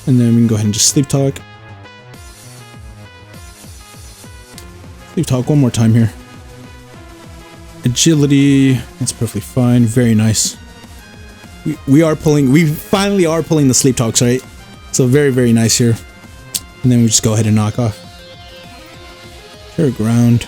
And then we can go ahead and just sleep talk. Sleep talk one more time here. Agility, that's perfectly fine. Very nice. We finally are pulling the sleep talks, right? So very, very nice here. And then we just go ahead and knock off. Sure, ground.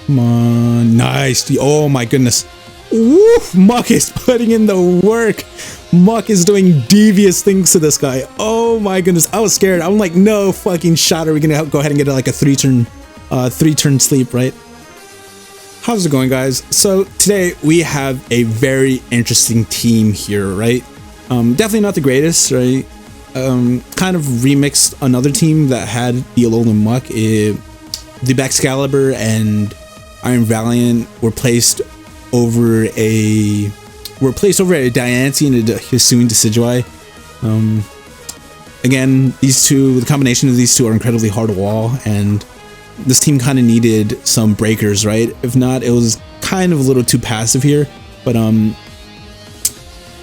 Come on. Nice. Oh my goodness. Woof! Muk is putting in the work. Muk is doing devious things to this guy. Oh my goodness. I was scared. I'm like, no fucking shot. Are we gonna go ahead and get like a three turn sleep, right? How's it going, guys? So today we have a very interesting team here, right? Definitely not the greatest, right? Kind of remixed another team that had the Alolan Muk. The baxcalibur and Iron Valiant were placed over a diancie and a hisuian Dicidueye. Again, the combination of these two are incredibly hard to wall, and this team kind of needed some breakers, right? If not, it was kind of a little too passive here. But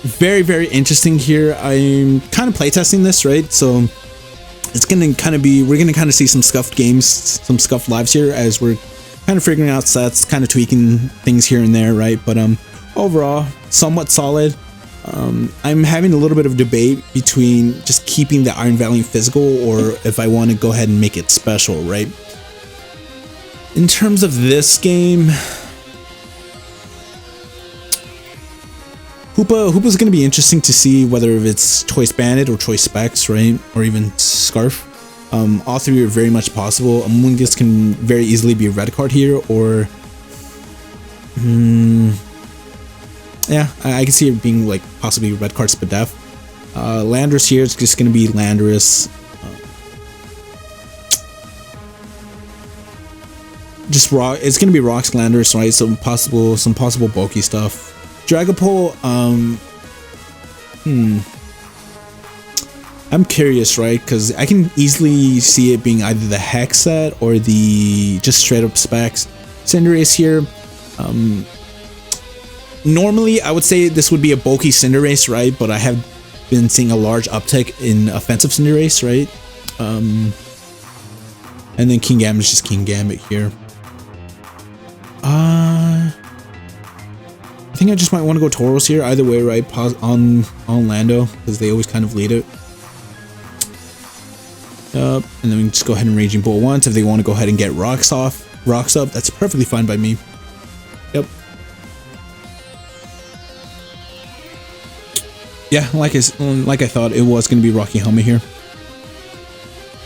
very, very interesting here. I'm kind of playtesting this, right? So it's gonna kind of be, we're gonna kind of see some scuffed games, some scuffed lives here as we're kind of figuring out sets, kind of tweaking things here and there, right? But overall, somewhat solid. I'm having a little bit of debate between just keeping the Iron Valiant physical or if I want to go ahead and make it special, right? In terms of this game, Hoopa's going to be interesting to see whether it's Choice Bandit or Choice Specs, right? Or even Scarf. All three are very much possible. Amoonguss can very easily be a red card here, or yeah, I can see it being like possibly red card Spadef. Landorus here is just going to be Landorus. Just rock. It's going to be Rocks Landorus, right? Some possible bulky stuff. Dragapult, I'm curious, right? Because I can easily see it being either the Hex set or the just straight up specs. Cinderace here. Normally, I would say this would be a bulky Cinderace, right? But I have been seeing a large uptick in offensive Cinderace, right? And then King Gambit is just King Gambit here. I think I just might want to go Tauros here. Either way, right? Pause on Lando because they always kind of lead it. And then we can just go ahead and Raging Bull once. If they want to go ahead and get rocks up, that's perfectly fine by me. Yep. Yeah, like I thought, it was going to be Rocky Helmet here.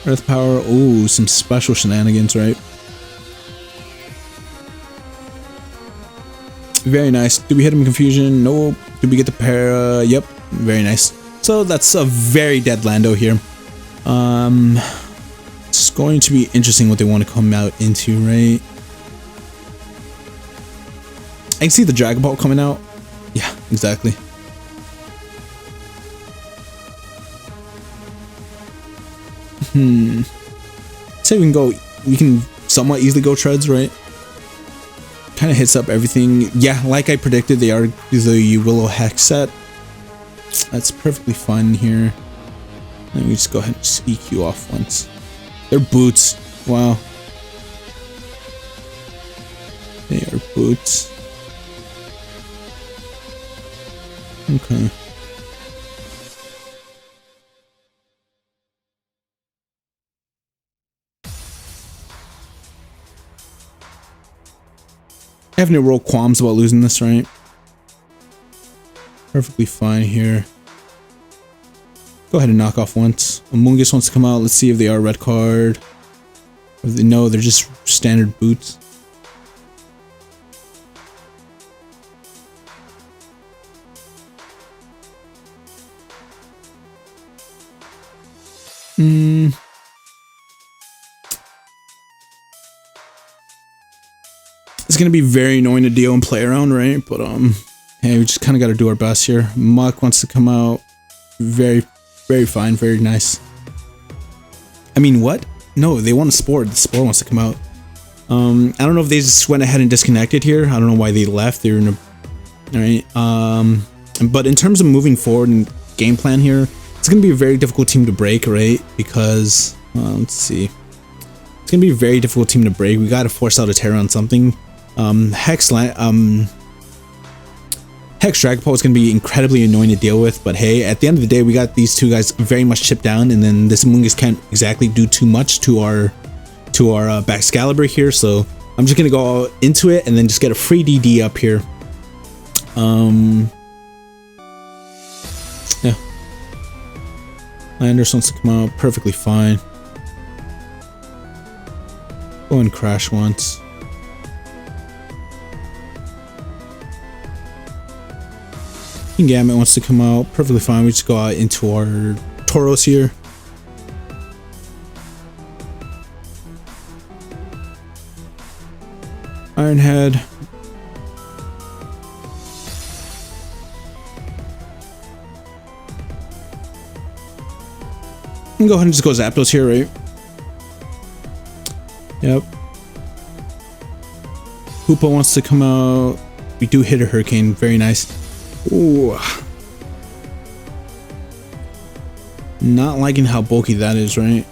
Earth Power. Oh, some special shenanigans, right? Very nice. Did we hit him in Confusion? Nope. Did we get the para? Yep. Very nice. So that's a very dead Lando here. It's going to be interesting what they want to come out into, right? I can see the Dragon Ball coming out. Yeah, exactly. Say we can somewhat easily go Treads, right? Kind of hits up everything. Yeah, like I predicted, they are the Willow Hex set. That's perfectly fine here. Let me just go ahead and just EQ off once. They're boots. Wow. They are boots. Okay. I have no real qualms about losing this, right? Perfectly fine here. Go ahead and knock off once. Amoonguss wants to come out. Let's see if they are red card. Or if they, no, they're just standard boots. It's gonna be very annoying to deal and play around, right? But hey, we just kind of got to do our best here. Muk wants to come out. Very, very fine, very nice. I mean, what? No, they want a Spore. The Spore wants to come out. I don't know if they just went ahead and disconnected here. I don't know why they left. They're in a... Alright. But in terms of moving forward and game plan here, It's gonna be a very difficult team to break, right? Because let's see, it's gonna be a very difficult team to break. We gotta force out a Terra on something. Hex Dragapult is gonna be incredibly annoying to deal with, but hey, at the end of the day, we got these two guys very much chipped down, and then this Amoonguss can't exactly do too much to our baxcalibur here. So I'm just gonna go into it and then just get a free DD up here. Yeah. Landers wants to come out perfectly fine. Go and crash once. Gamut wants to come out perfectly fine. We just go out into our Tauros here. Ironhead. And go ahead and just go Zapdos here, right? Yep. Hoopa wants to come out. We do hit a Hurricane. Very nice. Ooh. Not liking how bulky that is, right?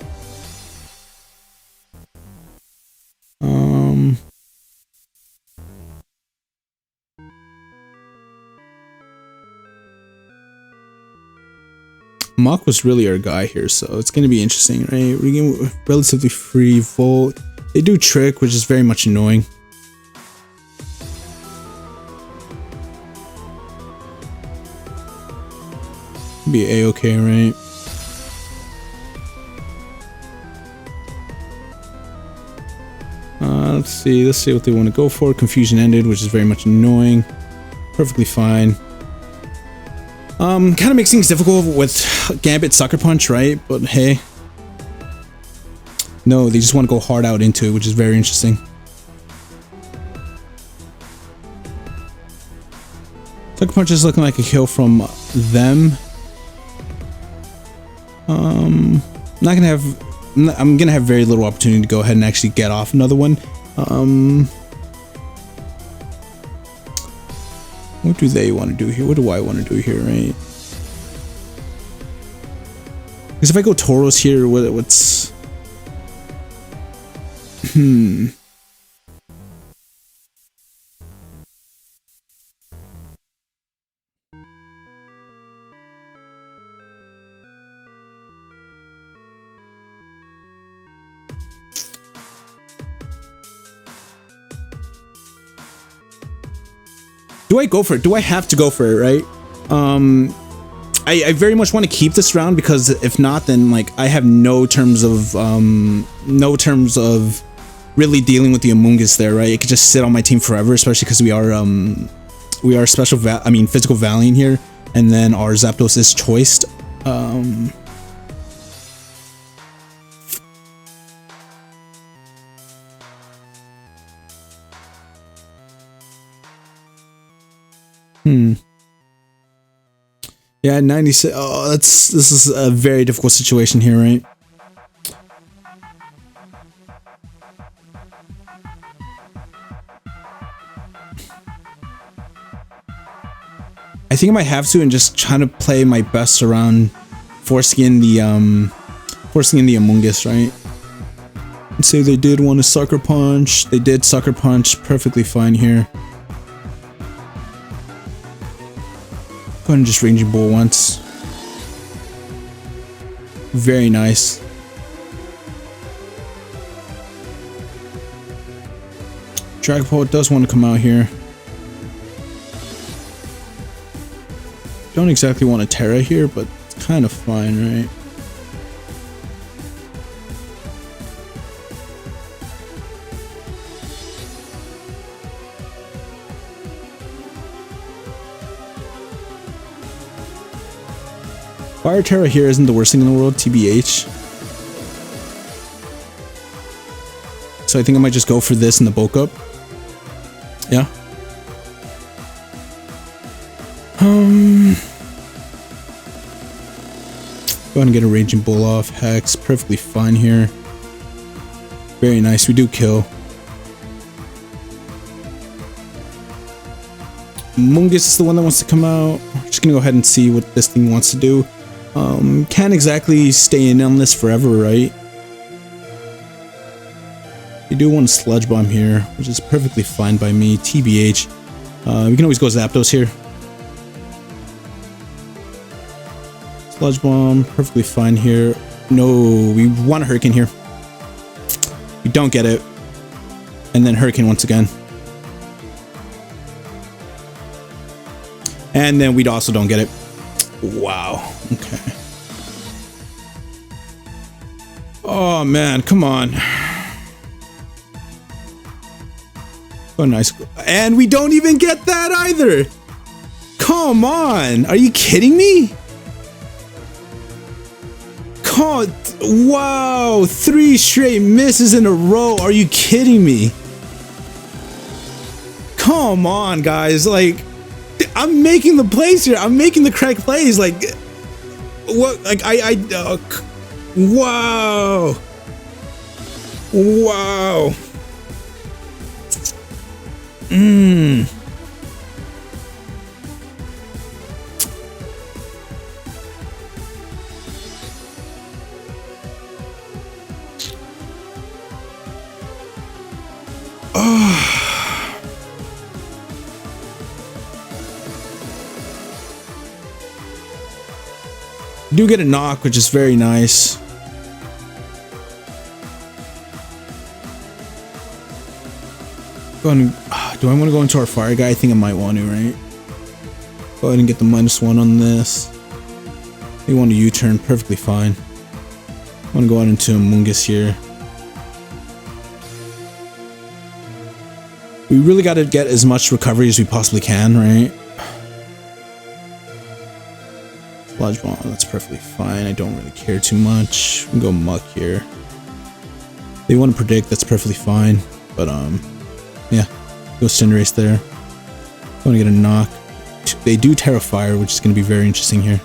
Muk was really our guy here, so it's going to be interesting, right? We're getting relatively free Volt. They do Trick, which is very much annoying. Be a-okay, right? Let's see what they want to go for. Confusion ended, which is very much annoying. Perfectly fine. Kind of makes things difficult with Gambit Sucker Punch, right? But hey. No, they just want to go hard out into it, which is very interesting. Sucker Punch is looking like a kill from them. I'm gonna have very little opportunity to go ahead and actually get off another one. What do they want to do here? What do I want to do here, right? Because if I go Tauros here, what's... Do I go for it? Do I have to go for it, right? I very much want to keep this round, because if not, then like I have no terms of really dealing with the Amoonguss there, right? It could just sit on my team forever, especially because we are physical Valiant here, and then our Zapdos is choiced. Yeah, 96. Oh, this is a very difficult situation here, right? I think I might have to, and just trying to play my best around forcing in the Amoonguss, right? Let's say they did want to Sucker Punch. They did Sucker Punch perfectly fine here. Go ahead and just Raging Bull once. Very nice. Dragapult does want to come out here. Don't exactly want a Terra here, but it's kind of fine, right? Fire Terra here isn't the worst thing in the world, TBH. So I think I might just go for this in the bulk up. Yeah. Go ahead and get a Raging Bull off. Hex, perfectly fine here. Very nice, we do kill. Amoonguss is the one that wants to come out. Just gonna go ahead and see what this thing wants to do. Can't exactly stay in on this forever, right? You do want a sludge bomb here, which is perfectly fine by me. TBH. We can always go Zapdos here. Sludge bomb, perfectly fine here. No, we want a Hurricane here. We don't get it. And then Hurricane once again. And then we also don't get it. Wow. Okay. Oh man, come on. Oh, nice. And we don't even get that either. Come on. Are you kidding me? God, wow. 3 straight misses in a row. Are you kidding me? Come on, guys. Like, I'm making the plays here. I'm making the correct plays. Like, what? Like, wow. Wow. Do get a knock, which is very nice. Go ahead and, do I want to go into our fire guy? I think I might want to, right? Go ahead and get the -1 on this. They want a U-turn, perfectly fine. I want to go out into Mungus here. We really got to get as much recovery as we possibly can, right? Sludge bomb, that's perfectly fine. I don't really care too much. We can go Muck here. They want to predict, that's perfectly fine. But yeah, go Cinderace there. I want to get a knock. They do Terra Fire, which is going to be very interesting here.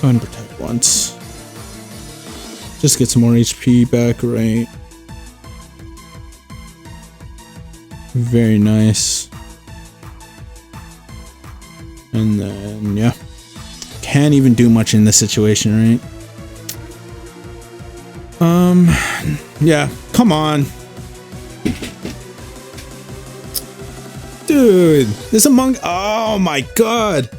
Go ahead and protect once. Just get some more HP back, right? Very nice. And then, yeah. Can't even do much in this situation, right? Yeah, come on. Dude, this Among... Oh my god.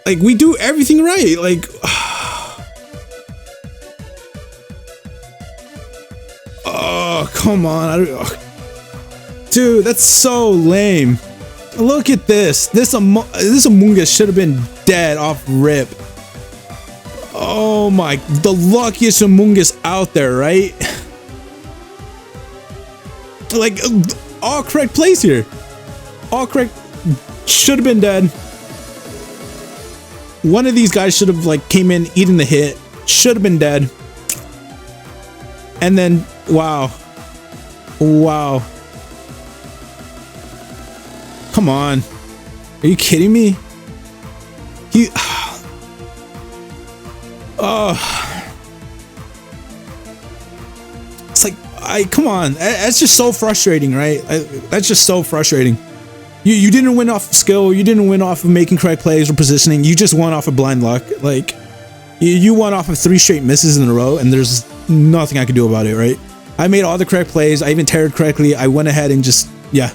Like, we do everything right. Like... Oh, come on. Dude, that's so lame. Look at this. This Amoonguss should have been dead off rip. Oh my, the luckiest Amoonguss out there, right? Like, all correct plays here. All correct. Should have been dead. One of these guys should have, like, came in eating the hit. Should have been dead. And then, wow. Wow. Come on. Are you kidding me? He... Oh. It's like, come on. That's just so frustrating, right? That's just so frustrating. You didn't win off of skill. You didn't win off of making correct plays or positioning. You just won off of blind luck. Like, you won off of 3 straight misses in a row, and there's nothing I could do about it, right? I made all the correct plays. I even teared correctly. I went ahead and just, yeah,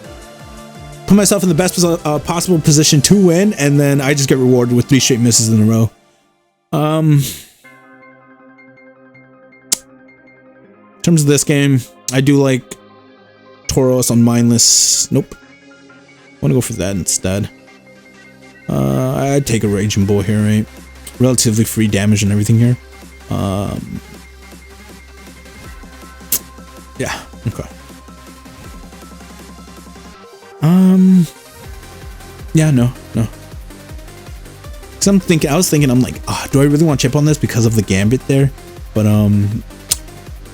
put myself in the best possible position to win, and then I just get rewarded with 3 straight misses in a row. In terms of this game, I do like Tauros on mindless. Nope. I want to go for that instead. I'd take a Raging Bull here, right? Relatively free damage and everything here. Yeah, okay. Yeah, no. Cause I was thinking, I'm like, oh, do I really want to chip on this because of the Gambit there? But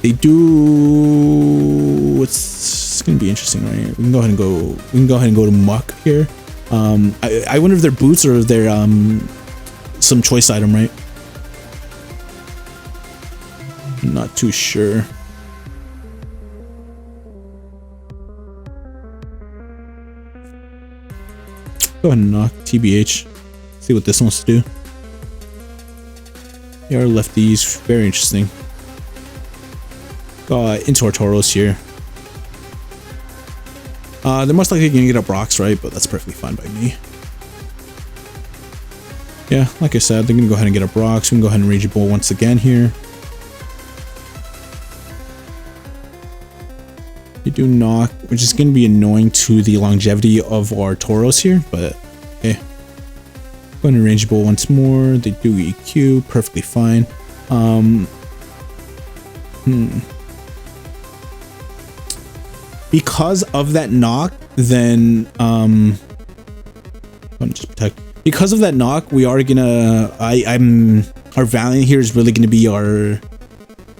they do. It's gonna be interesting, right? We can go ahead and go to Muk here. I wonder if they're boots or if they're some choice item, right? I'm not too sure. Go ahead and knock TBH. See what this wants to do. They are lefties. Very interesting. Into our Tauros here. They're most likely going to get up rocks, right? But that's perfectly fine by me. Yeah, like I said, they're going to go ahead and get up rocks. We can go ahead and Rage Bull once again here. You do knock, which is going to be annoying to the longevity of our Tauros here, but okay. Go ahead and Rage Bull once more. They do EQ, perfectly fine. Because of that knock, then just protect. Because of that knock, we are gonna. Our Valiant here is really gonna be our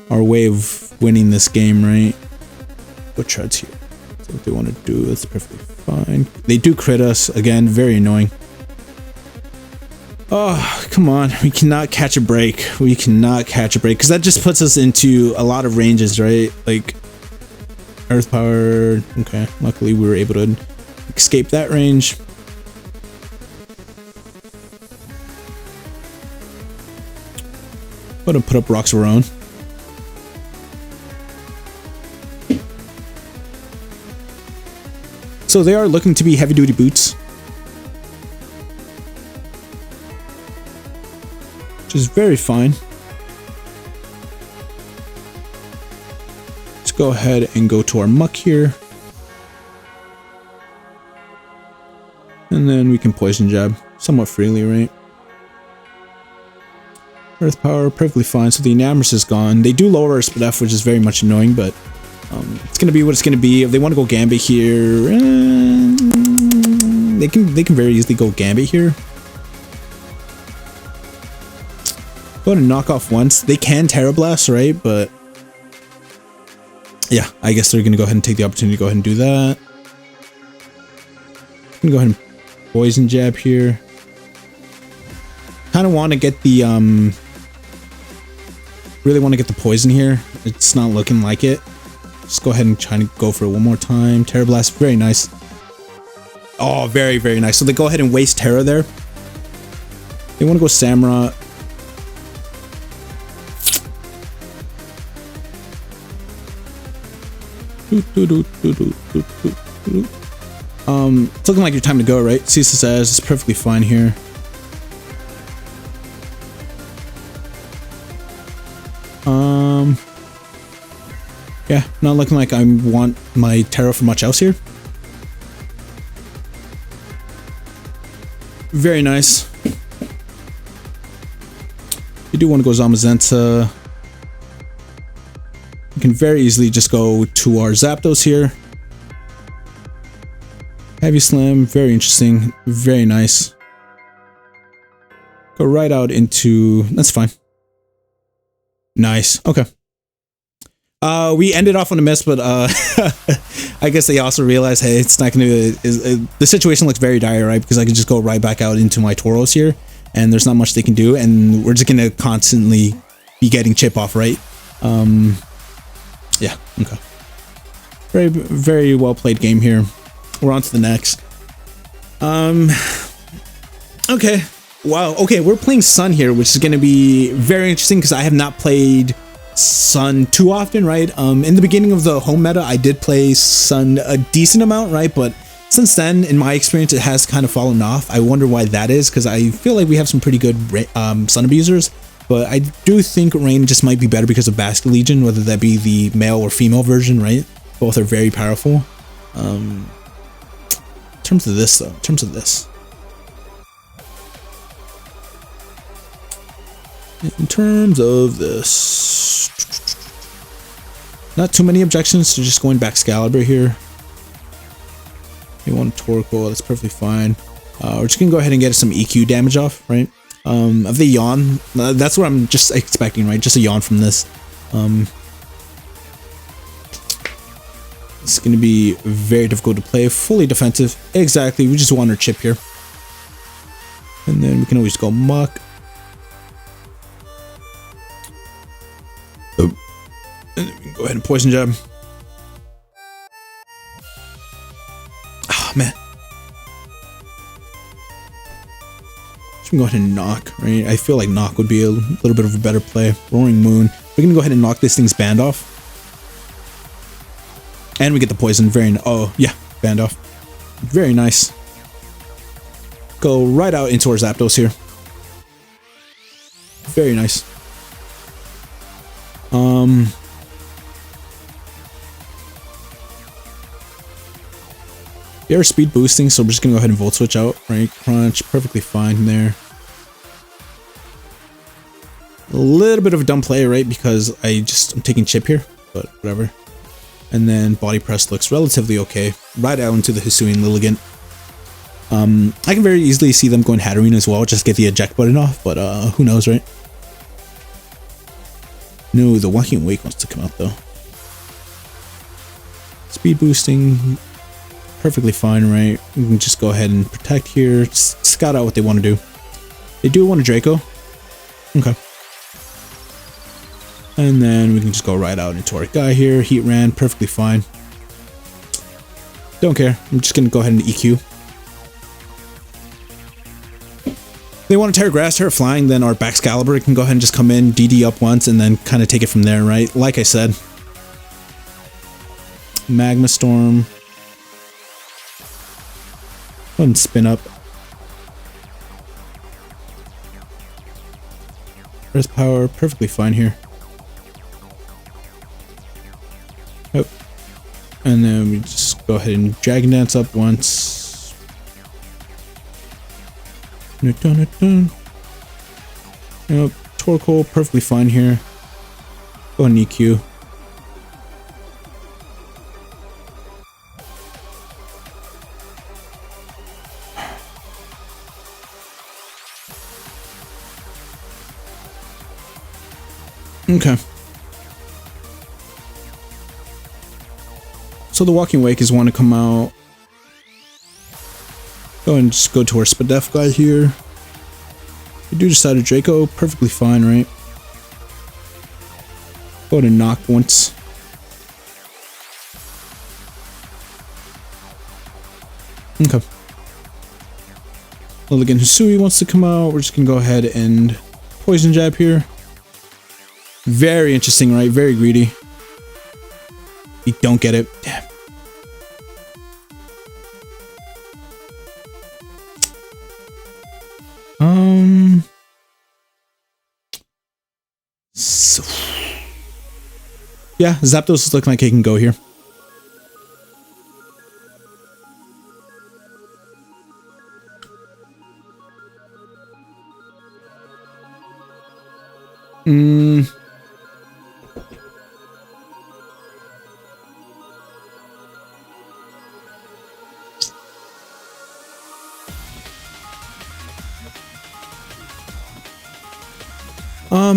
way of winning this game, right? Go treads here. That's what they want to do. That's perfectly fine. They do crit us again. Very annoying. Oh, come on. We cannot catch a break. We cannot catch a break because that just puts us into a lot of ranges, right? Like Earth Power. Okay. Luckily, we were able to escape that range. Gonna put up rocks of our own. So they are looking to be heavy duty boots, which is very fine. Let's go ahead and go to our Muk here. And then we can poison jab somewhat freely, right? Earth Power, perfectly fine. So the Enamorous is gone. They do lower our Split F, which is very much annoying, but it's gonna be what it's gonna be. If they want to go Gambit here, they can very easily go Gambit here. Go ahead and knock off once. They can Terra Blast, right? But yeah, I guess they're gonna go ahead and take the opportunity to go ahead and do that. I'm gonna go ahead and Poison Jab here. Kind of want to get the really want to get the poison here. It's not looking like it. Just go ahead and try to go for it one more time. Terra Blast, very nice. Oh, very, very nice. So they go ahead and waste Terra there. They want to go Samura. It's looking like your time to go, right? Cisa says it's perfectly fine here. Yeah, not looking like I want my Terra for much else here. Very nice. You do want to go Zamazenta. You can very easily just go to our Zapdos here. Heavy Slam, very interesting, very nice. Go right out into, that's fine. Nice, okay. We ended off on a miss, but I guess they also realized, hey, it's not going to, the situation looks very dire, right? Because I can just go right back out into my Tauros here, and there's not much they can do, and we're just going to constantly be getting chip off, right? Yeah, okay. Very, very well played game here. We're on to the next. Okay. Wow. Okay, we're playing Sun here, which is going to be very interesting because I have not played Sun too often, right? In the beginning of the home meta, I did play Sun a decent amount, right? But since then, in my experience, it has kind of fallen off. I wonder why that is, because I feel like we have some pretty good Sun abusers. But I do think Rain just might be better because of Basket Legion, whether that be the male or female version, right? Both are very powerful. In terms of this, though, in terms of this, not too many objections to just going baxcalibur here. You want Torkoal, that's perfectly fine. We're just gonna go ahead and get some EQ damage off, right? Of the yawn, that's what I'm just expecting, right? Just a yawn from this. It's gonna be very difficult to play. Fully defensive, exactly. We just want our chip here, and then we can always go Muk. And then we can go ahead and Poison Jab. Oh man. we can go ahead and knock, right? I feel like knock would be a little bit of a better play. Roaring Moon. We're gonna go ahead and knock this thing's band off. And we get the poison. Oh, yeah, band off. Very nice. Go right out into our Zapdos here. Very nice. They are speed boosting, so we're just gonna go ahead and Volt Switch out, right? Crunch, perfectly fine there. A little bit of a dumb play, right? Because I'm taking chip here, but whatever. And then Body Press looks relatively okay. Right out into the Hisuian Lilligant. I can very easily see them going Hatterene as well, just get the eject button off, but who knows, right? No, the Walking Wake wants to come out though. Speed boosting, perfectly fine, right? We can just go ahead and protect here, scout out what they want to do. They do want a Draco. Okay. And then we can just go right out into our guy here. Heat Ran, perfectly fine. Don't care. I'm just gonna go ahead and EQ. They want to Terra Grass, Terra Flying, then our Baxcalibur can go ahead and just come in, DD up once, and then kind of take it from there, right? Like I said. Magma Storm. Go ahead and spin up. Earth Power, perfectly fine here. Yep. And then we just go ahead and Dragon Dance up once. Yep, Torkoal, perfectly fine here. Go ahead and EQ. Okay. So the Walking Wake is one to come out. Go and just go to our Spadef guy here. We do decide a Draco, perfectly fine, right? Go to knock once. Okay. Lilligant Hisui wants to come out. We're just gonna go ahead and Poison Jab here. Very interesting, right? Very greedy. You don't get it. Damn. So, yeah, Zapdos is looking like he can go here.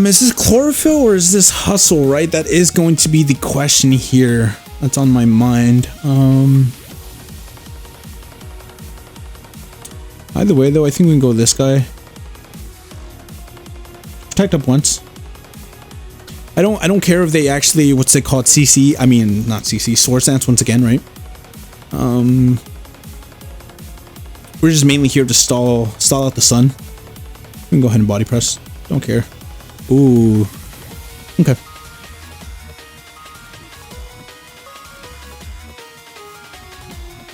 Is this Chlorophyll or is this Hustle, right? That is going to be the question here. That's on my mind. Either way though, I think we can go with this guy. Protect up once. I don't care if they actually, what's it called, CC, I mean, not CC, Swords Dance once again, right? We're just mainly here to stall out the sun. We can go ahead and Body Press. Don't care. Ooh. Okay.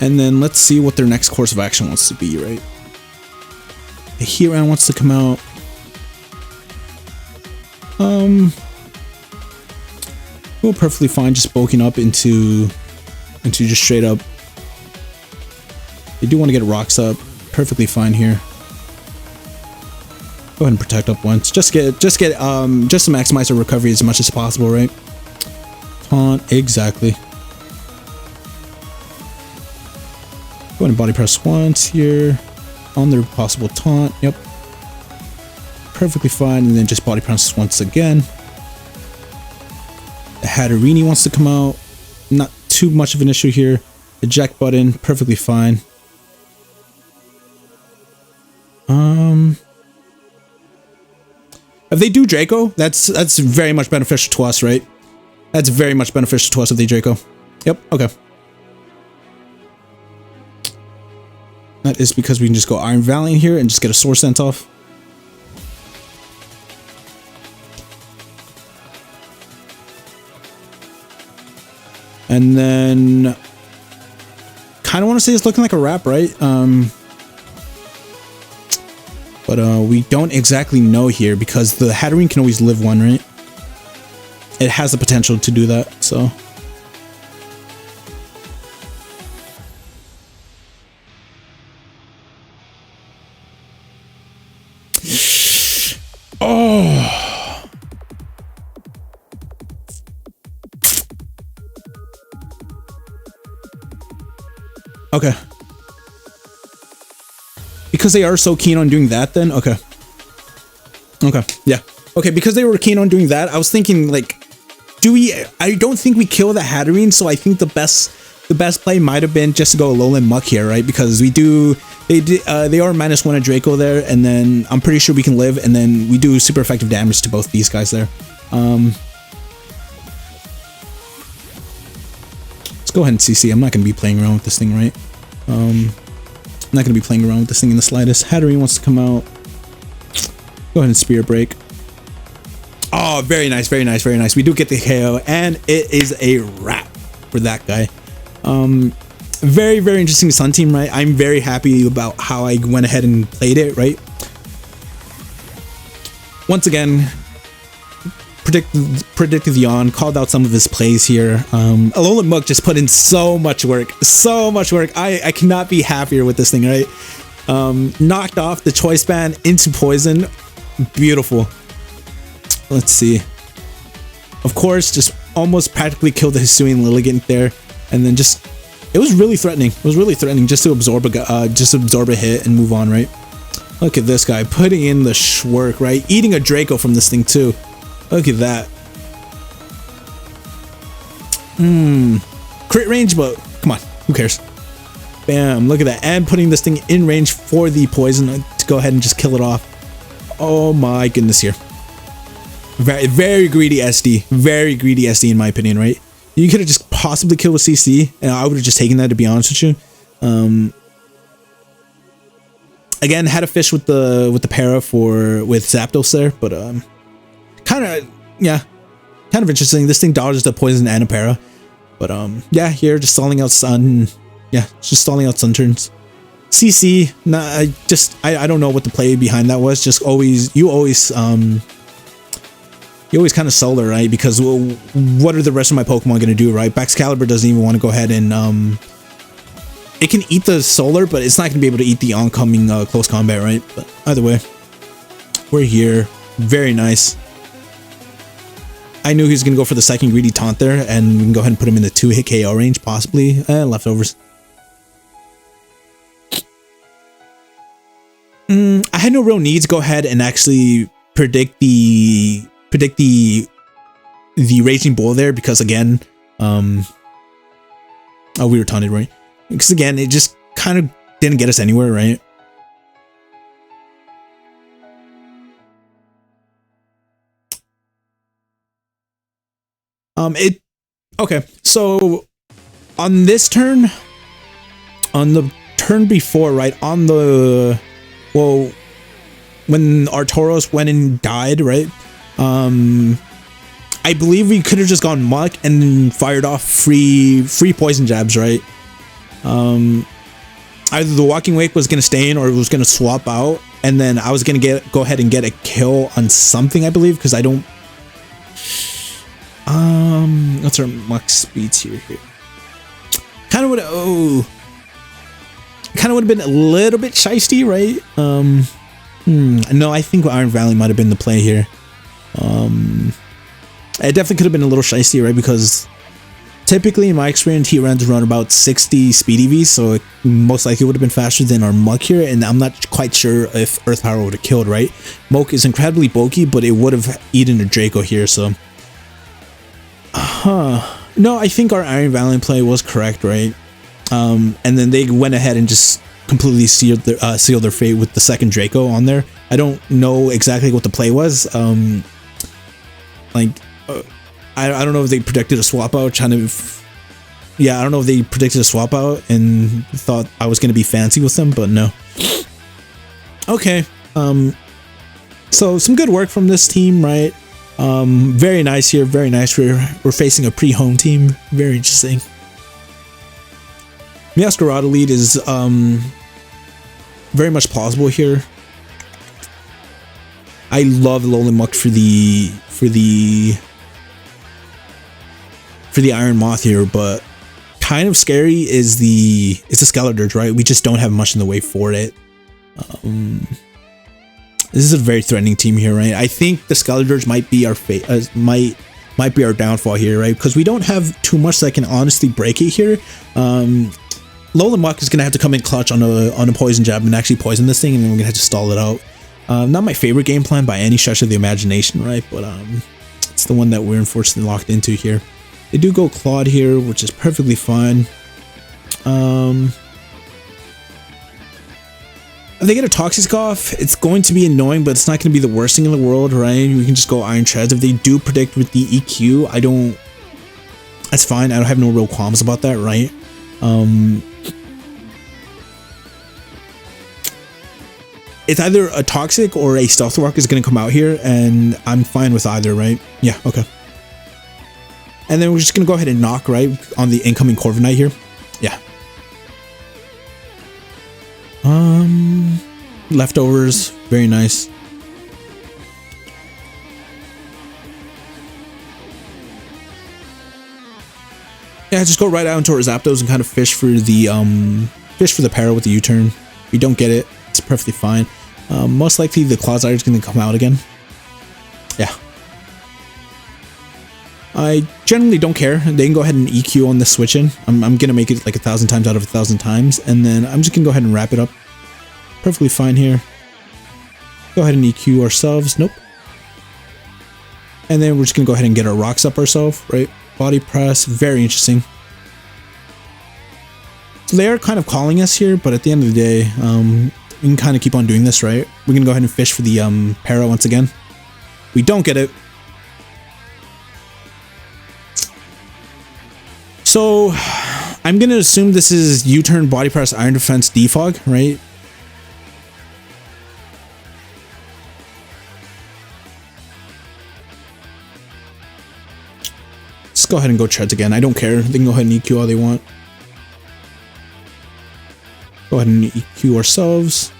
And then let's see what their next course of action wants to be, right? The Heatran wants to come out. We're perfectly fine just bulking up into just straight up. They do want to get rocks up. Perfectly fine here. Go ahead and protect up once. Just to maximize our recovery as much as possible, right? Taunt, exactly. Go ahead and Body Press once here. On their possible taunt, yep. Perfectly fine, and then just Body Press once again. The Hatterene wants to come out. Not too much of an issue here. Eject button, perfectly fine. If they do Draco, that's very much beneficial to us, right? That's very much beneficial to us if they Draco. Yep, okay. That is because we can just go Iron Valiant here and just get a Source Sense off. And then kind of want to say it's looking like a wrap, right? But we don't exactly know here because the Hatterene can always live one, right? It has the potential to do that, so. Oh. Okay. Because they are so keen on doing that then? Okay. Okay, yeah. Okay, because they were keen on doing that, I was thinking like, I don't think we kill the Hatterene, so I think the best play might have been just to go Alolan Muk here, right? Because they are -1 at Draco there, and then I'm pretty sure we can live, and then we do super effective damage to both these guys there. Let's go ahead and CC. I'm not going to be playing around with this thing, right? I'm not going to be playing around with this thing in the slightest. Hatterene wants to come out. Go ahead and Spirit Break. Oh, very nice, very nice, very nice. We do get the KO, and it is a wrap for that guy. Very, very interesting Sun team, right? I'm very happy about how I went ahead and played it, right? Once again, predicted Yawn, called out some of his plays here. Alolan Muk just put in so much work, so much work. I cannot be happier with this thing, right? Knocked off the Choice Band into Poison. Beautiful. Let's see. Of course, just almost practically killed the Hisuian Lilligant there, and then just it was really threatening. It was really threatening just to absorb a hit and move on, right? Look at this guy putting in the work, right? Eating a Draco from this thing too. Look at that. Crit range, but come on, who cares? Bam! Look at that, and putting this thing in range for the poison to go ahead and just kill it off. Oh my goodness here. Very, very greedy SD. Very greedy SD in my opinion, right? You could have just possibly killed with CC, and I would have just taken that, to be honest with you. Again, had a fish with the para with Zapdos there, but kind of interesting. This thing dodges the poison and a para, but yeah, here just stalling out Sun. Yeah, just stalling out Sun turns. CC, nah, I don't know what the play behind that was. Just you always kind of solar, right? Because what are the rest of my Pokemon going to do, right? Baxcalibur doesn't even want to go ahead and it can eat the solar, but it's not going to be able to eat the oncoming close combat, right? But either way, we're here. Very nice. I knew he was going to go for the second greedy taunt there, and we can go ahead and put him in the 2-hit KO range, possibly. Leftovers. I had no real need to go ahead and actually predict the Raging Bull there, because again, oh, we were taunted, right? Because again, it just kind of didn't get us anywhere, right? Okay, so on this turn, on the turn before, right, well, when Artoros went and died, right, I believe we could have just gone Muk and fired off free poison jabs, right? Either the Walking Wake was going to stay in, or it was going to swap out, and then I was going to go ahead and get a kill on something, I believe, because I don't... What's our Muk speeds here? Kind of would have been a little bit shisty, right? No, I think Iron Valley might have been the play here. It definitely could have been a little shisty, right? Because typically, in my experience, he runs around about 60 speed EVs, so it most likely would have been faster than our Muk here, and I'm not quite sure if Earth Power would have killed, right? Muk is incredibly bulky, but it would have eaten a Draco here, so... No, I think our Iron Valiant play was correct, right? And then they went ahead and just completely sealed their fate with the second Draco on there. I don't know exactly what the play was. I don't know if they predicted a swap out, I don't know if they predicted a swap out and thought I was going to be fancy with them, but no. Okay. So some good work from this team, right? Very nice here, very nice. We're facing a pre-home team. Very interesting. Meowscarada lead is very much plausible here. I love Alolan Muk for the Iron Moth here, but kind of scary is the Skeledirge, right? We just don't have much in the way for it. This is a very threatening team here, right? I think the Skeledirge might be our might be our downfall here, right? Because we don't have too much that can honestly break it here. Alolan Muk is gonna have to come in clutch on a poison jab and actually poison this thing, and then we're gonna have to stall it out. Not my favorite game plan by any stretch of the imagination, right? But it's the one that we're unfortunately locked into here. They do go Clawed here, which is perfectly fine. If they get a Toxic off, it's going to be annoying, but it's not going to be the worst thing in the world, right? We can just go Iron Treads. If they do predict with the EQ, that's fine. I don't have no real qualms about that, right? It's either a Toxic or a Stealth Rock is going to come out here, and I'm fine with either, right? Yeah, okay. And then we're just going to go ahead and knock, right, on the incoming Corviknight here. Yeah. Leftovers, very nice. Yeah, just go right out into our Zapdos and kind of fish for the Para with the U-turn. If you don't get it, it's perfectly fine. Most likely the Clodsire is going to come out again. Yeah. I generally don't care. They can go ahead and EQ on the switch in. I'm going to make it like 1,000 times out of 1,000 times. And then I'm just going to go ahead and wrap it up. Perfectly fine here. Go ahead and EQ ourselves. Nope. And then we're just going to go ahead and get our rocks up ourselves, right? Body press. Very interesting. So they are kind of calling us here, but at the end of the day, we can kind of keep on doing this, right? We're going to go ahead and fish for the Para once again. We don't get it. So I'm going to assume this is U-turn, body press, iron defense, defog, right? Let's go ahead and go treads again. I don't care. They can go ahead and EQ all they want. Go ahead and EQ ourselves.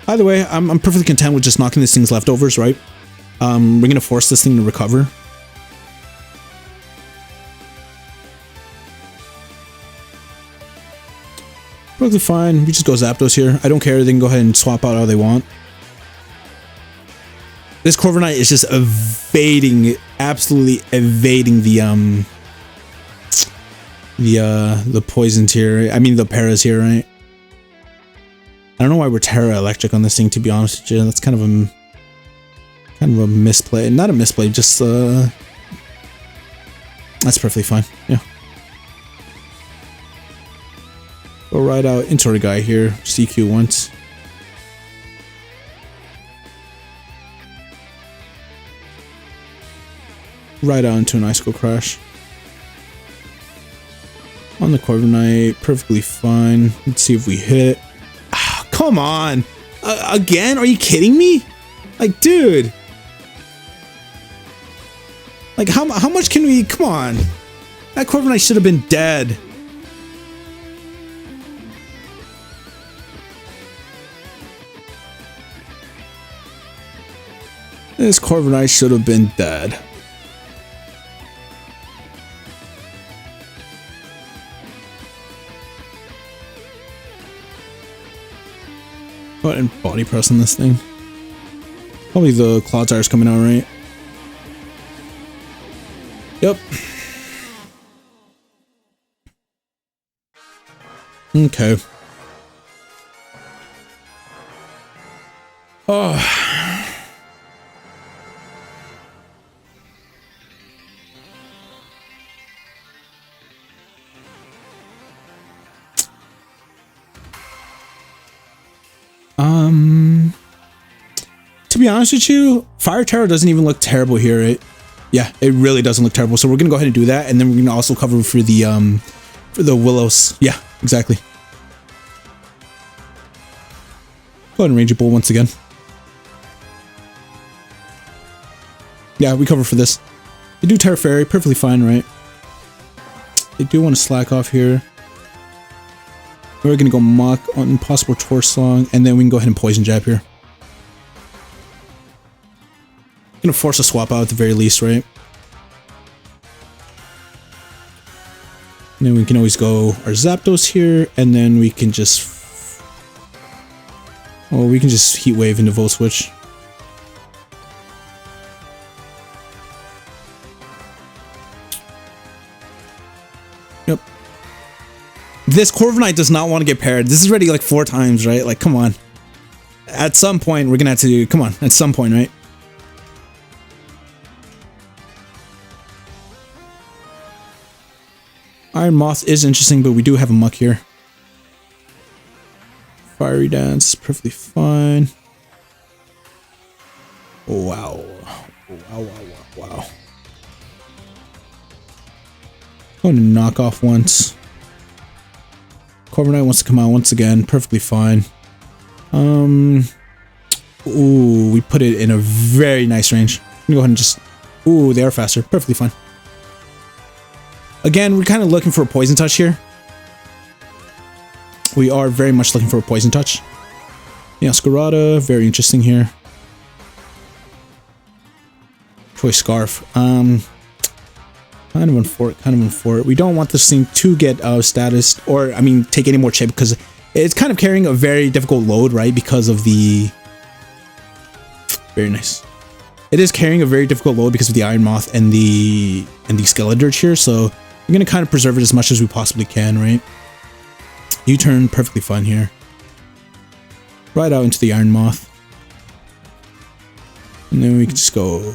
Either way, I'm perfectly content with just knocking this thing's leftovers, right? We're going to force this thing to recover. Perfectly fine. We just go Zapdos here. I don't care. They can go ahead and swap out all they want. This Corviknight is just evading, absolutely evading the poisons here. I mean the Paras here, right? I don't know why we're Terra Electric on this thing, to be honest with you. That's kind of a misplay. Not a misplay, just that's perfectly fine. Yeah. Go right out into our guy here. CQ once. Right out into an Icicle Crash. On the Corviknight, perfectly fine. Let's see if we hit. Ah, come on! Again? Are you kidding me? Like, dude. Like, how much can we... Come on. That Corviknight should have been dead. This Corviknight should have been dead. Go ahead and body press on this thing. Probably the Clodsire's coming out, right? Yep. Okay. Oh. To be honest with you, Fire Terror doesn't even look terrible here, right? Yeah, it really doesn't look terrible. So we're gonna go ahead and do that, and then we're gonna also cover for the Willows. Yeah, exactly. Go Go ahead and Ranger Bull once again. Yeah, we cover for this. They do Terra Fairy, perfectly fine, right? They do want to slack off here. We're going to go Muk on Impossible Torch Song, and then we can go ahead and Poison Jab here. Going to force a swap out at the very least, right? And then we can always go our Zapdos here, and then we can just... Oh, we can just Heat Wave into Volt Switch. Yep. This Corviknight does not want to get paired. This is already like 4 times, right? Like, come on. At some point, we're going to have to... Come on, at some point, right? Iron Moth is interesting, but we do have a Muk here. Fiery Dance, perfectly fine. Wow. Wow. Going to knock off once. Corviknight wants to come out once again, perfectly fine. Ooh, we put it in a very nice range. I'm gonna go ahead and just... Ooh, they are faster, perfectly fine. Again, we're kind of looking for a Poison Touch here. We are very much looking for a Poison Touch. Yeah, Scarada, very interesting here. Choice Scarf. Kind of on fort. We don't want this thing to get status, or, I mean, take any more chip, because it's kind of carrying a very difficult load, right? Because of the... Very nice. It is carrying a very difficult load because of the Iron Moth and the Skeledirge here, so we're going to kind of preserve it as much as we possibly can, right? U-turn, perfectly fine here. Right out into the Iron Moth. And then we can just go...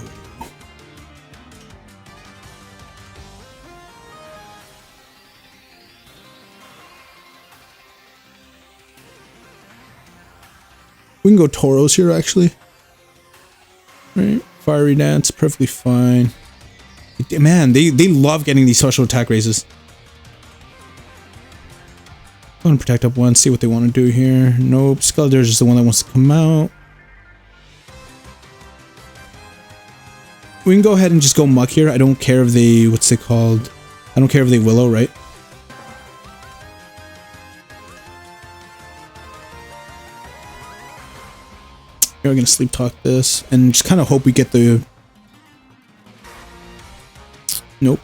We can go Tauros here, actually. Right? Fiery Dance, perfectly fine. Man, they love getting these special attack raises. Go and protect up one, see what they want to do here. Nope, Skeledirge is the one that wants to come out. We can go ahead and just go Muk here. I don't care if they, what's it called? I don't care if they Willow, right? We're gonna Sleep Talk this and just kind of hope we get the... Nope.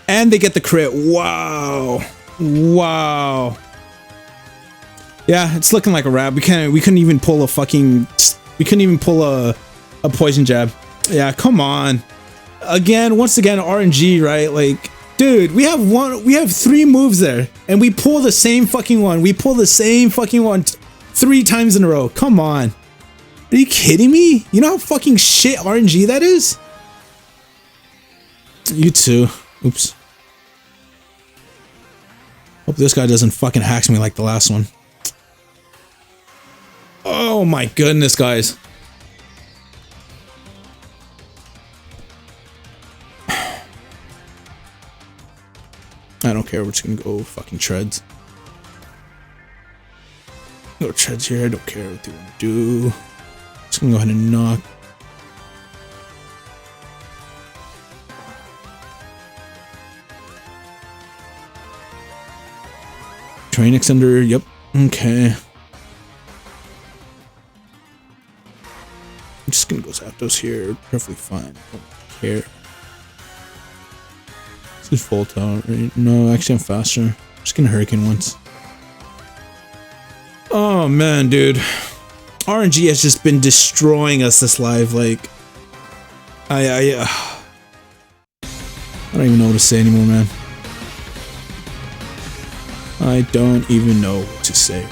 And they get the crit. Wow. Wow. Yeah, it's looking like a wrap. We couldn't even pull a fucking... We couldn't even pull a Poison Jab. Yeah, come on. Once again, RNG, right? Like, dude, we have 3 moves there, and we pull the same fucking one. We pull the same fucking one 3 times in a row. Come on. Are you kidding me? You know how fucking shit RNG that is? You too. Oops. Hope this guy doesn't fucking hacks me like the last one. Oh my goodness, guys. I don't care. We're just gonna go fucking Treads. Go Treads here. I don't care what they want to do. Just gonna go ahead and knock. Train Extender. Yep. Okay. I'm just gonna go Zapdos here. Perfectly fine. Don't care. This is full tower, right? No, actually I'm faster. I'm just gonna Hurricane once. Oh man, dude. RNG has just been destroying us this live. Like, I don't even know what to say anymore, man. I don't even know what to say.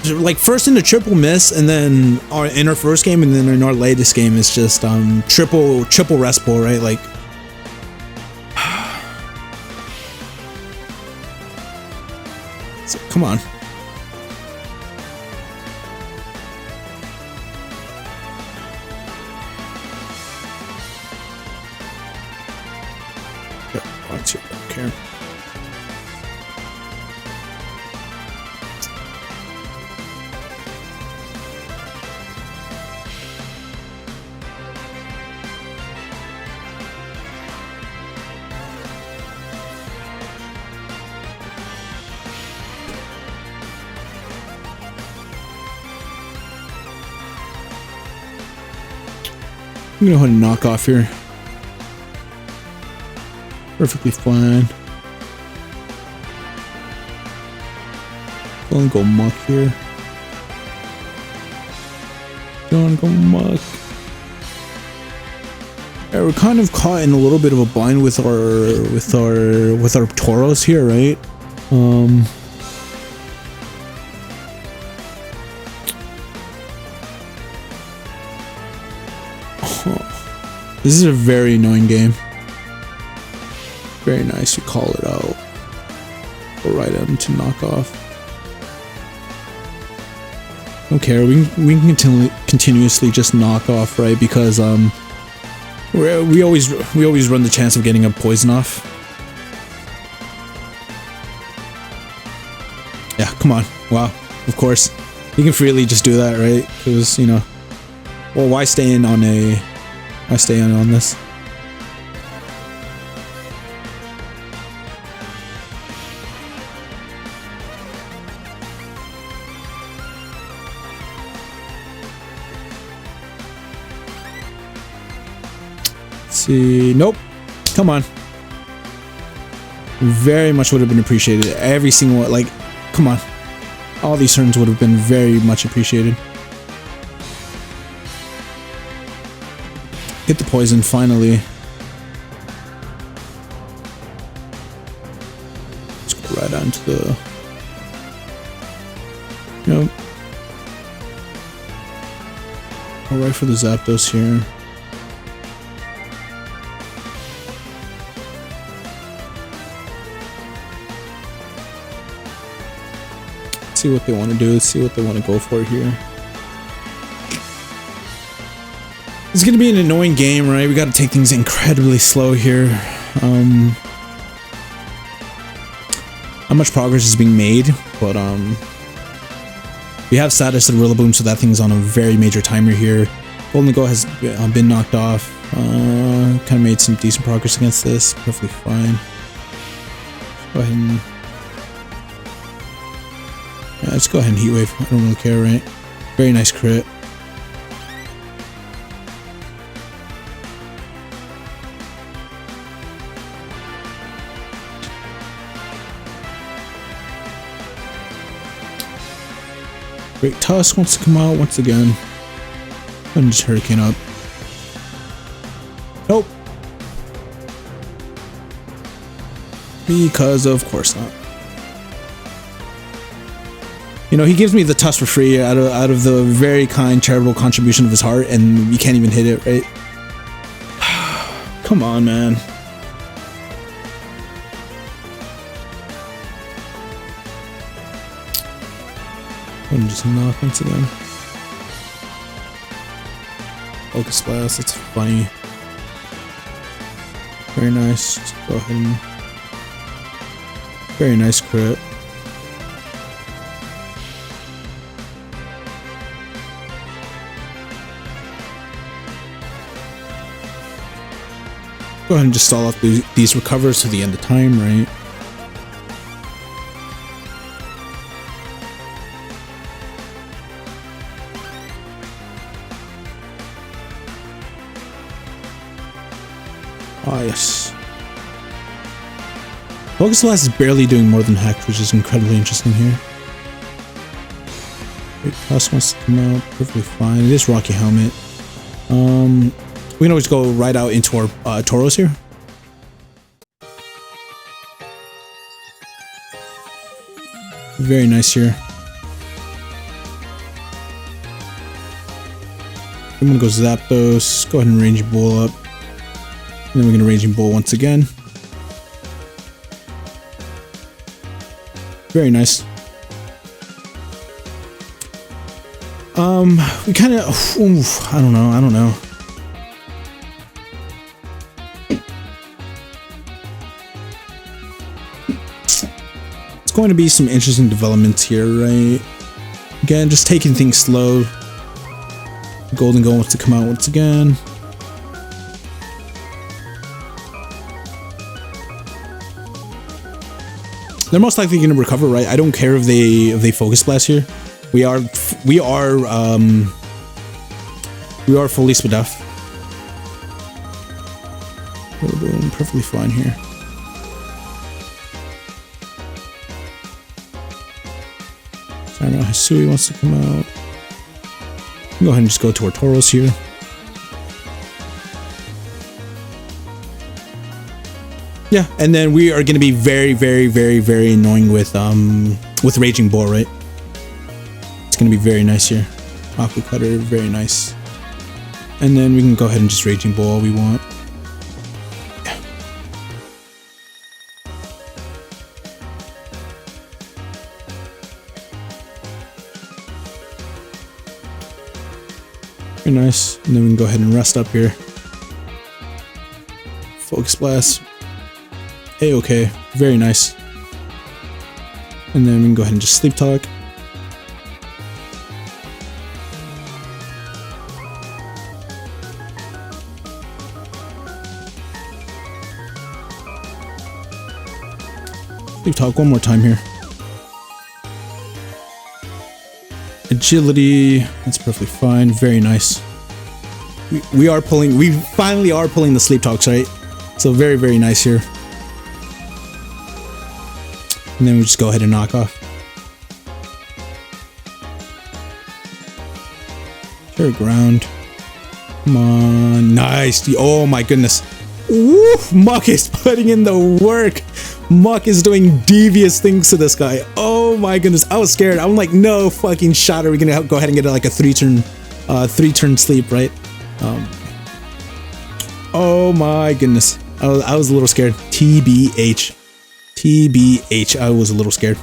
Like, first in the triple miss, and then in our first game, and then in our latest game is just triple rest pull, right? Like, so, come on. I'm gonna go ahead and knock off here. Perfectly fine. Don't go muck here. Don't go muck. Yeah, we're kind of caught in a little bit of a bind with our Tauros here, right? This is a very annoying game. Very nice, you call it out. Go right at him to knock off. Don't care, we can continuously just knock off, right? Because we always run the chance of getting a poison off. Yeah, come on. Wow, of course. You can freely just do that, right? Because, you know, well, why stay in on this? See, nope. Come on. Very much would have been appreciated. Every single one, like, come on. All these turns would have been very much appreciated. Hit the poison finally. Let's go right onto the. Nope. All right for the Zapdos here. See what they want to do. Let's see what they want to go for here. It's gonna be an annoying game, right? We got to take things incredibly slow here. Not much progress is being made, but we have status of Rillaboom, so that thing's on a very major timer here. Golden Go has been knocked off. Kind of made some decent progress against this. Perfectly fine. Go ahead and. Yeah, let's go ahead and Heat Wave. I don't really care, right? Very nice crit. Great Tusk wants to come out once again. And just Hurricane up. Nope. Because of course not. You know, he gives me the Tusk for free out of the very kind, charitable contribution of his heart, and you can't even hit it, right? Come on, man. And just knock once again. Focus Blast, that's funny. Very nice. Just go ahead and. Very nice crit. Go ahead and just stall off these recovers to the end of time, right? Ah, yes. Focus Blast is barely doing more than Hex, which is incredibly interesting here. Great Tusk wants to come out, perfectly fine. It is Rocky Helmet. We can always go right out into our Tauros here. Very nice here. I'm gonna go Zapdos. Go ahead and Raging Bull up. And then we're gonna Raging Bull once again. Very nice. We kind of. I don't know. It's going to be some interesting developments here, right? Again, just taking things slow. Golden Go wants to come out once again. They're most likely going to recover, right? I don't care if they Focus Blast here. We are fully Spadef. Boom, perfectly fine here. I don't know, Hisui wants to come out. Go ahead and just go to our Tauros here. Yeah, and then we are going to be very, very, very, very annoying with Raging Bull, right? It's going to be very nice here. Aqua Cutter, very nice. And then we can go ahead and just Raging Bull all we want. Yeah. Very nice. And then we can go ahead and rest up here. Focus Blast. A-okay, very nice. And then we can go ahead and just Sleep Talk. Sleep Talk one more time here. Agility, that's perfectly fine, very nice. We finally are pulling the Sleep Talks, right? So very, very nice here. And then we just go ahead and knock off. Sure, ground. Come on. Nice. Oh my goodness. Woof. Muk is putting in the work. Muk is doing devious things to this guy. Oh my goodness. I was scared. I'm like, no fucking shot. Are we going to go ahead and get like a three turn sleep, right? Oh my goodness. I was a little scared. TBH. TBH, I was a little scared.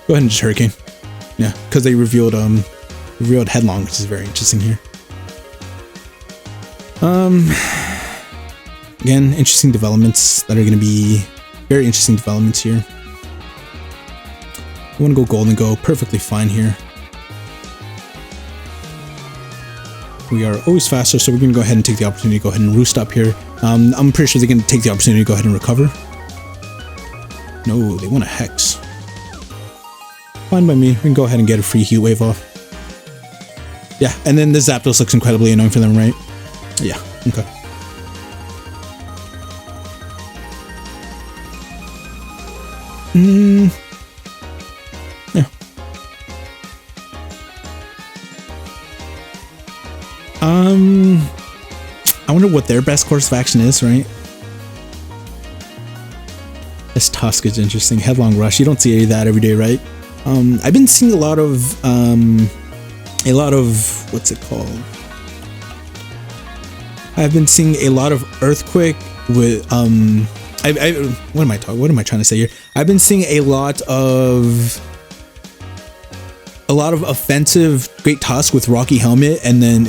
Go ahead and just Hurricane. Yeah, because they revealed Headlong, which is very interesting here. Again, interesting developments that are going to be very interesting developments here. I want to go Golden Go, perfectly fine here. We are always faster, so we're going to go ahead and take the opportunity to go ahead and roost up here. I'm pretty sure they're going to take the opportunity to go ahead and recover. No, they want a Hex. Fine by me. We can go ahead and get a free Heat Wave off. Yeah, and then the Zapdos looks incredibly annoying for them, right? Yeah, okay. Yeah. I wonder what their best course of action is, right? This Tusk is interesting. Headlong Rush. You don't see any of that every day, right? I've been seeing a lot of what's it called? I've been seeing a lot of Earthquake with what am I trying to say here? I've been seeing a lot of offensive Great Tusk with Rocky Helmet, and then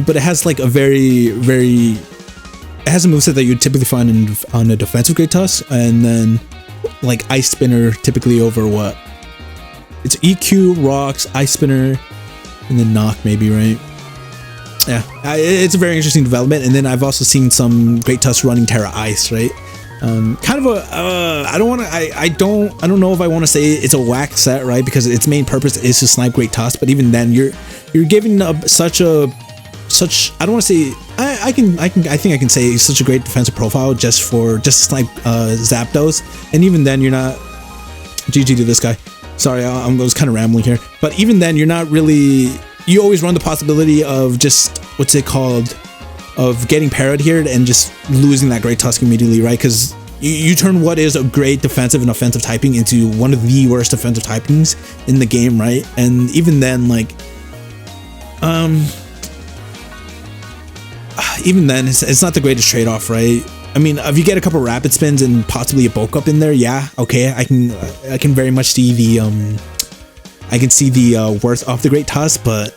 but it has like a it has a moveset that you'd typically find on a defensive Great Tusk, and then like Ice Spinner typically over what? It's EQ, Rocks, Ice Spinner, and then Knock maybe, right? Yeah, it's a very interesting development. And then I've also seen some Great Tusk running Terra Ice, right? Kind of a I don't know if I want to say it's a whack set, right? Because its main purpose is to snipe Great Tusk, but even then you're giving up such I don't want to say I think I can say such a great defensive profile just to snipe Zapdos, and even then you're not GG to this guy. Sorry, I was kind of rambling here, but even then you're not really. You always run the possibility of just what's it called, of getting parried here and just losing that Great Tusk immediately, right? Because you turn what is a great defensive and offensive typing into one of the worst defensive typings in the game, right? And even then, like, even then, it's not the greatest trade-off, right? I mean, if you get a couple rapid spins and possibly a bulk up in there, yeah, okay, I can very much see the worth of the Great Tusk, but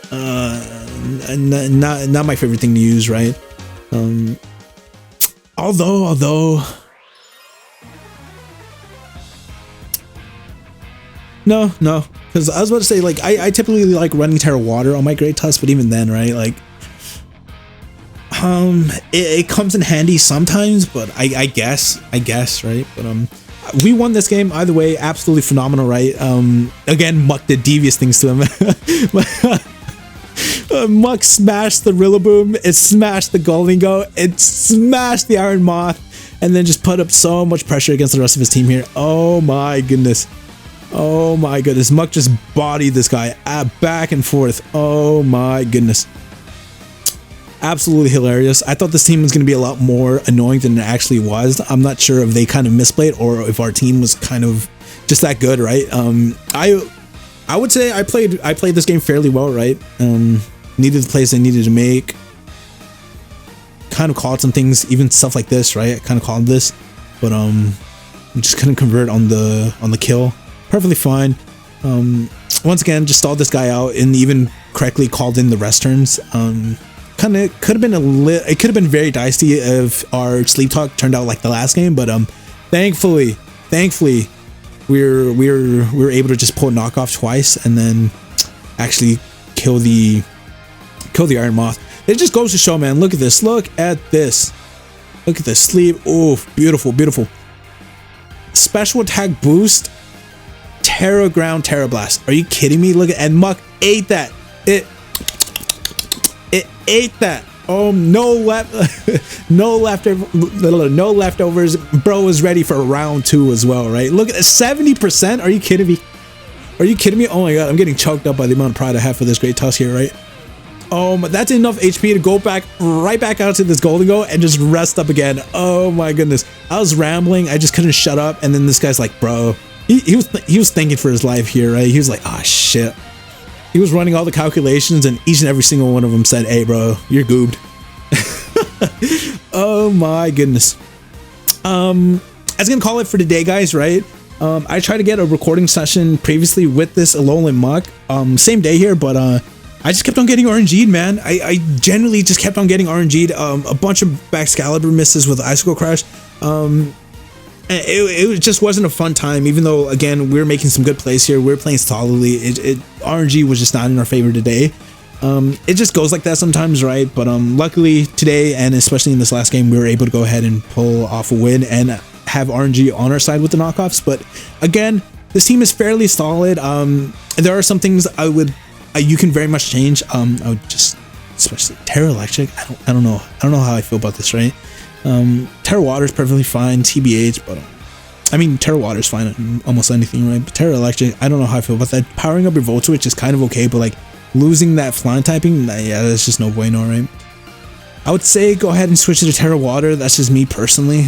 not my favorite thing to use, right? Although no, because I was about to say, like, I typically like running Terra Water on my Great Tusk, but even then, right, like, it comes in handy sometimes, but I guess, right? But we won this game either way, absolutely phenomenal, right? Again, Muk did devious things to him. Muk smashed the Rillaboom, it smashed the Goldingo, it smashed the Iron Moth, and then just put up so much pressure against the rest of his team here. Oh my goodness. Oh my goodness. Muk just bodied this guy back and forth. Oh my goodness. Absolutely hilarious. I thought this team was going to be a lot more annoying than it actually was. I'm not sure if they kind of misplayed or if our team was kind of just that good, right? I would say I played this game fairly well, right? Needed the plays I needed to make. Kind of called some things, even stuff like this, right? I kind of called this, but we just couldn't convert on the kill. Perfectly fine. Once again, just stalled this guy out and even correctly called in the rest turns. Kind of could have been it could have been very dicey if our sleep talk turned out like the last game, but thankfully we were able to just pull a knockoff twice and then actually kill the Iron Moth. It just goes to show, man. Look at this. Look at this. Look at this sleep. Oh, beautiful, beautiful. Special attack boost. Terra Ground, Terra Blast. Are you kidding me? Look at, and Muk ate that. It ate that. Oh, no leftovers. Bro is ready for round 2 as well, right? Look at 70%. Are you kidding me? Are you kidding me? Oh my god, I'm getting choked up by the amount of pride I have for this great tusk here, right? Oh, that's enough HP to go right back out to this Goldingo and just rest up again. Oh my goodness. I was rambling. I just couldn't shut up. And then this guy's like, bro, he was thinking for his life here, right? He was like, ah, shit. He was running all the calculations and each and every single one of them said, hey, bro, you're goobed. Oh my goodness. I was gonna call it for today, guys, right? I tried to get a recording session previously with this Alolan Muk, same day here, but I just kept on getting RNG'd, man. I generally just kept on getting RNG'd. A bunch of baxcalibur misses with Icicle Crash. It just wasn't a fun time, even though, again, we were making some good plays here. We were playing solidly. RNG was just not in our favor today. It just goes like that sometimes, right? But luckily today, and especially in this last game, we were able to go ahead and pull off a win and have RNG on our side with the knockoffs. But again, this team is fairly solid. There are some things you can very much change. I would just, especially Terra Electric. I don't know how I feel about this, right? Terra Water is perfectly fine, TBH, but I mean, Terra Water is fine on almost anything, right? But Terra Electric, I don't know how I feel about that. Powering up your Volt Switch is kind of okay, but like losing that flying typing, yeah, that's just no bueno, right? I would say go ahead and switch to Terra Water. That's just me personally.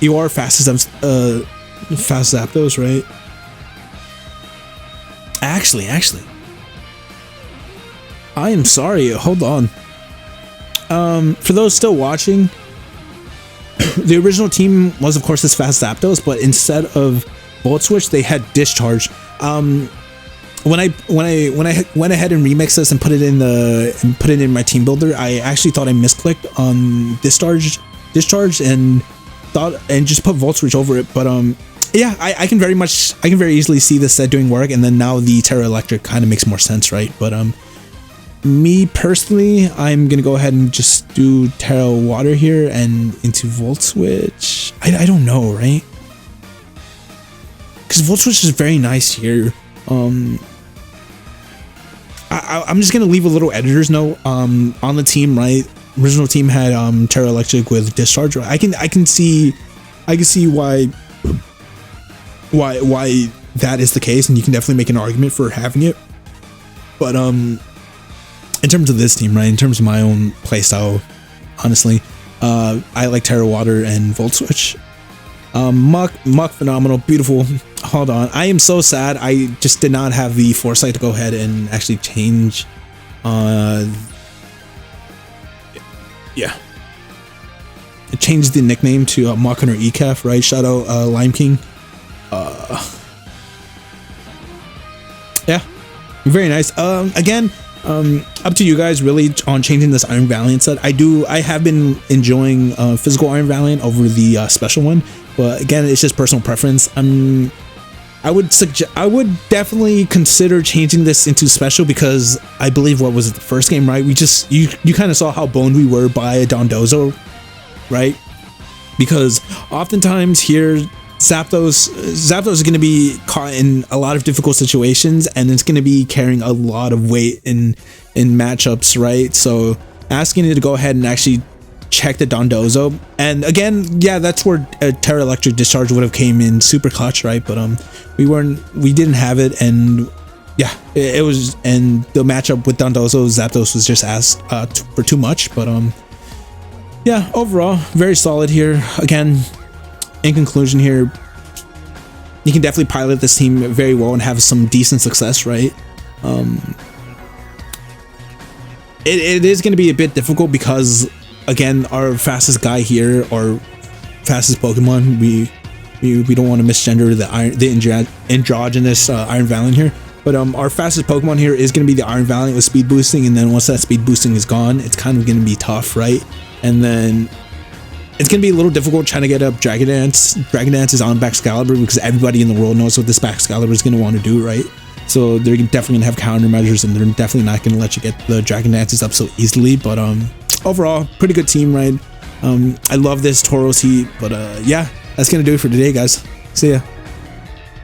You are fast as Zapdos, right? Actually, I am sorry. Hold on. For those still watching, the original team was of course this fast Zapdos, but instead of Volt Switch, they had Discharge. When I went ahead and remixed this and put it in my team builder, I actually thought I misclicked on Discharge and just put Volt Switch over it. But yeah, I can very easily see this set doing work, and then now the Terra Electric kind of makes more sense, right? But me personally, I'm gonna go ahead and just do Terra Water here and into Volt Switch. I don't know, right? Because Volt Switch is very nice here. I'm just gonna leave a little editor's note on the team, right? Original team had Terra Electric with Discharge. I can see why that is the case, and you can definitely make an argument for having it. But in terms of this team, right, in terms of my own playstyle, honestly, I like Terra Water and Volt Switch. Muk phenomenal, beautiful. Hold on, I am so sad I just did not have the foresight to go ahead and actually change change the nickname to Muk Hunter ECAF, right? Shout out Lime King. Yeah, very nice. Again, up to you guys really on changing this Iron Valiant set. I have been enjoying physical Iron Valiant over the special one, but again, it's just personal preference. I would definitely consider changing this into special, because I believe, what was it, the first game, right? You kind of saw how boned we were by Dondozo, right? Because oftentimes here Zapdos is going to be caught in a lot of difficult situations, and it's going to be carrying a lot of weight in matchups, right? So asking it to go ahead and actually check the Dondozo, and again, yeah, that's where a Terra Electric Discharge would have came in super clutch, right? But we didn't have it, and yeah, it was, and the matchup with Dondozo, Zapdos was just asked for too much. But yeah, overall very solid here. Again, in conclusion here, you can definitely pilot this team very well and have some decent success, right? It is going to be a bit difficult because, again, our fastest guy here, our fastest Pokemon, we don't want to misgender the androgynous Iron Valiant here, but our fastest Pokemon here is going to be the Iron Valiant with speed boosting, and then once that speed boosting is gone, it's kind of going to be tough, right? And then it's going to be a little difficult trying to get up Dragon Dance. Dragon Dance is on Baxcalibur because everybody in the world knows what this Baxcalibur is going to want to do, right? So they're definitely going to have countermeasures, and they're definitely not going to let you get the Dragon Dances up so easily. But overall, pretty good team, right? I love this Tauros heat, but yeah, that's going to do it for today, guys. See ya.